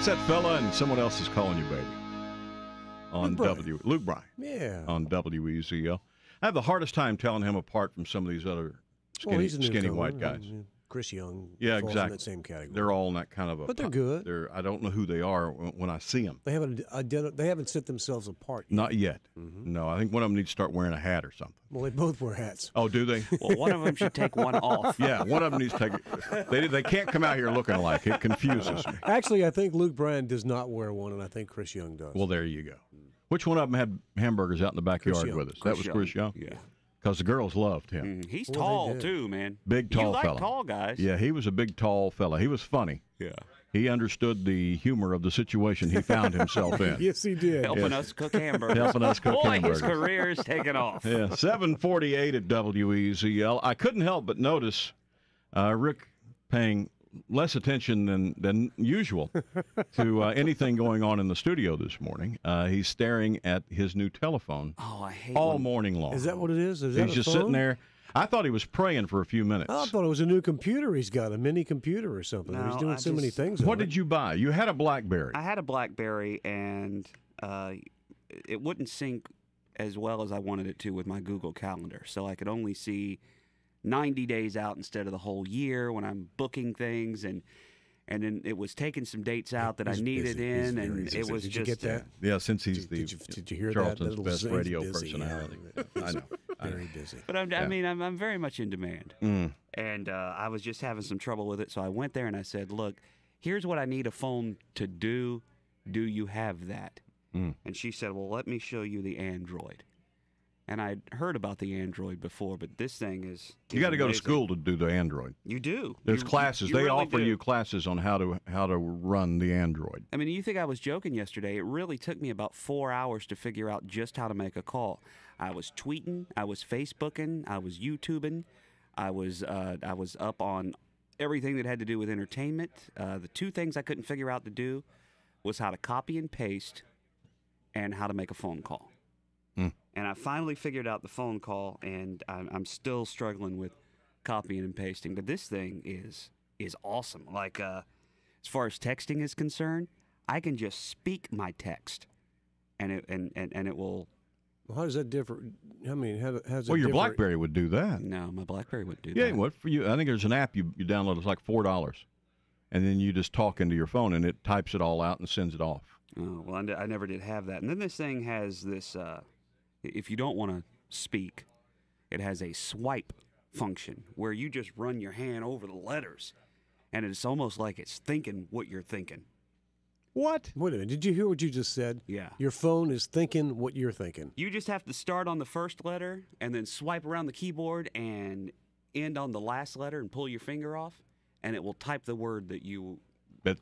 What's that fella and someone else is calling you, baby? On Luke Bryan. Yeah. On WEZL. I have the hardest time telling him apart from some of these other skinny white guys. Chris Young. Yeah, falls exactly. In that same category. They're all in that kind of a. But they're good. I don't know who they are when I see them. They haven't set themselves apart yet. Not yet. Mm-hmm. No, I think one of them needs to start wearing a hat or something. Well, they both wear hats. Oh, do they? Well, one of them should take one off. Yeah, one of them needs to take it. They can't come out here looking alike. It confuses me. Actually, I think Luke Bryan does not wear one, and I think Chris Young does. Well, there you go. Which one of them had hamburgers out in the backyard with us? That was Chris Young? Yeah. Because the girls loved him. He's tall, too, man. Big, tall fella. You like fella. tall guys. Yeah, he was a big, tall fella. He was funny. Yeah. He understood the humor of the situation he found himself in. Yes, he did. Helping us cook hamburgers. Helping us cook hamburgers. Boy, his career is taking off. Yeah, 7:48 at WEZL. I couldn't help but notice Rick paying less attention than usual to anything going on in the studio this morning. He's staring at his new telephone I hate all morning long. Is that what it is? Is He's that a just phone? sitting there. I thought he was praying for a few minutes. I thought it was a new computer he's got, a mini computer or something. No, he's doing so many things. What did you buy? You had a BlackBerry. I had a BlackBerry, and it wouldn't sync as well as I wanted it to with my Google Calendar. So I could only see 90 days out instead of the whole year when I'm booking things, and then it was taking some dates out that I needed busy. in, He's and very it busy. was Did just you get that? Yeah, since he's Did you hear Charlton's that? best He's radio busy, personality. Yeah. I know. Very busy. But I'm very much in demand, and I was just having some trouble with it. So I went there and I said, "Look, here's what I need a phone to do. Do you have that?" And she said, "Well, let me show you the Android." And I'd heard about the Android before, but this thing is You got to go to amazing. school to do the Android. You do. There's You- classes. you They really offer do. you classes on how to run the Android. I mean, you think I was joking yesterday. It really took me about 4 hours to figure out just how to make a call. I was tweeting, I was Facebooking, I was YouTubing, I was up on everything that had to do with entertainment. The two things I couldn't figure out to do was how to copy and paste and how to make a phone call. And I finally figured out the phone call, and I'm still struggling with copying and pasting. But this thing is awesome. Like, as far as texting is concerned, I can just speak my text, and it will. Well, how does that differ? I mean, how does it Well, your differ? BlackBerry would do that. No, my BlackBerry wouldn't do Yeah, that. what for you? I think there's an app you download. It's like $4, and then you just talk into your phone, and it types it all out and sends it off. Oh, well, I never did have that. And then this thing has this. If you don't want to speak, it has a swipe function where you just run your hand over the letters, and it's almost like it's thinking what you're thinking. What? Wait a minute. Did you hear what you just said? Yeah. Your phone is thinking what you're thinking. You just have to start on the first letter and then swipe around the keyboard and end on the last letter and pull your finger off, and it will type the word that you. But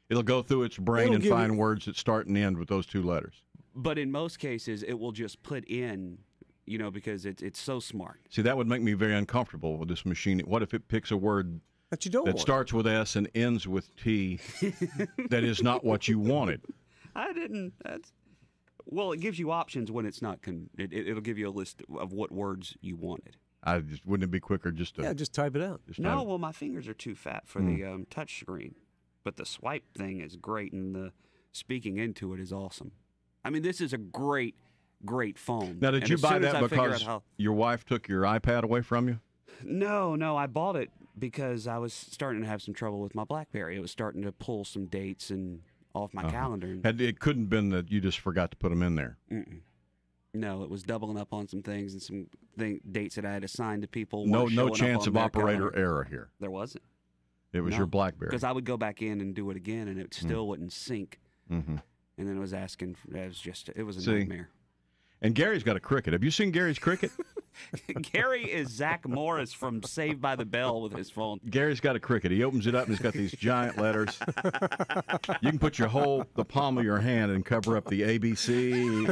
it'll go through its brain It'll and give find you- words that start and end with those two letters. But in most cases, it will just put in, because it's so smart. See, that would make me very uncomfortable with this machine. What if it picks a word That you don't that want. starts with S and ends with T that is not what you wanted? I didn't. Well, it gives you options when it's not. It'll give you a list of what words you wanted. Wouldn't it be quicker just to? Yeah, just type it out. just No, type- well, my fingers are too fat for the touch screen, but the swipe thing is great, and the speaking into it is awesome. I mean, this is a great phone. Now, did And you as buy soon as that I figure because out how- your wife took your iPad away from you? No, I bought it because I was starting to have some trouble with my BlackBerry. It was starting to pull some dates and off my calendar. And It couldn't have been that you just forgot to put them in there. no, it was doubling up on some things and some dates that I had assigned to people. No weren't showing up chance on of their operator calendar. error here. There wasn't. It was your BlackBerry. Because I would go back in and do it again, and it still wouldn't sync. Mm-hmm. And then it was asking. It was a See? nightmare. And Gary's got a cricket. Have you seen Gary's cricket? Gary is Zach Morris from Saved by the Bell with his phone. Gary's got a cricket. He opens it up and it's got these giant letters. You can put the palm of your hand and cover up the ABC.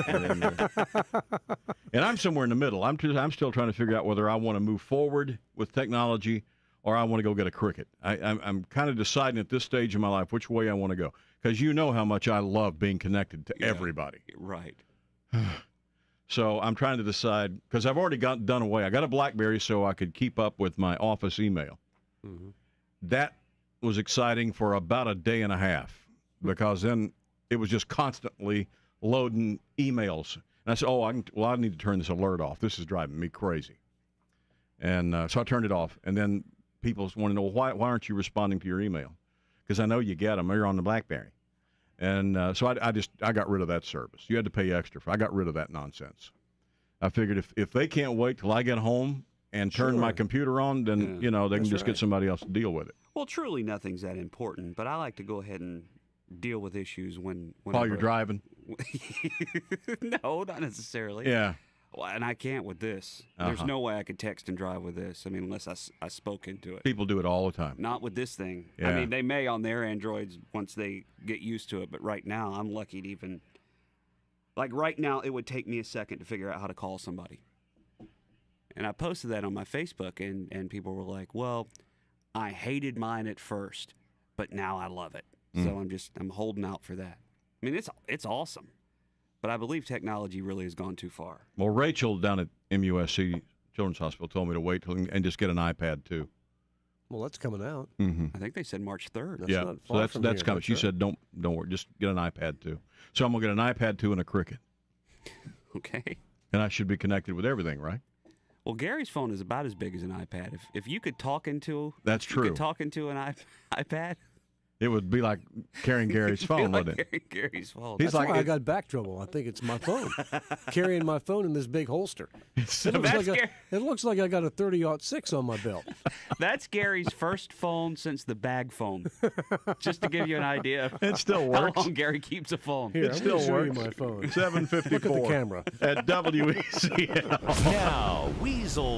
And I'm somewhere in the middle. I'm still trying to figure out whether I want to move forward with technology or I want to go get a cricket. I'm kind of deciding at this stage in my life which way I want to go. Because you know how much I love being connected to everybody. Right. So I'm trying to decide, because I've already done away. I got a BlackBerry so I could keep up with my office email. That was exciting for about a day and a half. because then it was just constantly loading emails. And I said, "Oh, I need to turn this alert off. This is driving me crazy." And so I turned it off. And then people want to know, why aren't you responding to your email? Because I know you get them. You're on the BlackBerry. And so I got rid of that service. You had to pay extra I got rid of that nonsense. I figured if they can't wait till I get home and turn my computer on, then they can just get somebody else to deal with it. Well, truly, nothing's that important. But I like to go ahead and deal with issues when while you're driving. No, not necessarily. Yeah. Well, and I can't with this. There's no way I could text and drive with this. I mean, unless I spoke into it. People do it all the time. Not with this thing. Yeah. I mean, they may on their Androids once they get used to it, but right now I'm lucky to even. Like right now, it would take me a second to figure out how to call somebody. And I posted that on my Facebook, and people were like, "Well, I hated mine at first, but now I love it." So I'm holding out for that. I mean, it's awesome. But I believe technology really has gone too far. Well, Rachel down at MUSC Children's Hospital told me to wait and just get an iPad too. Well, that's coming out. Mm-hmm. I think they said March 3rd. That's Yeah, not so far that's from that's here. coming. That's She right. said, "Don't worry, just get an iPad too." So I'm gonna get an iPad 2 and a Cricket, Okay. and I should be connected with everything, right? Well, Gary's phone is about as big as an iPad. If you could talk into That's You true. could talk into an iPad. It would be like carrying Gary's phone, like wouldn't it? Gary's phone. He's That's like, why I got back trouble. I think it's my phone. Carrying my phone in this big holster. It's It looks, That's like it looks like I got a 30-06 on my belt. That's Gary's first phone since the bag phone. Just to give you an idea of It still how works. long Gary keeps a phone. Here, It I'm still gonna show you works. my phone. 7:54. Look at the camera. At WECL. Now, Weasel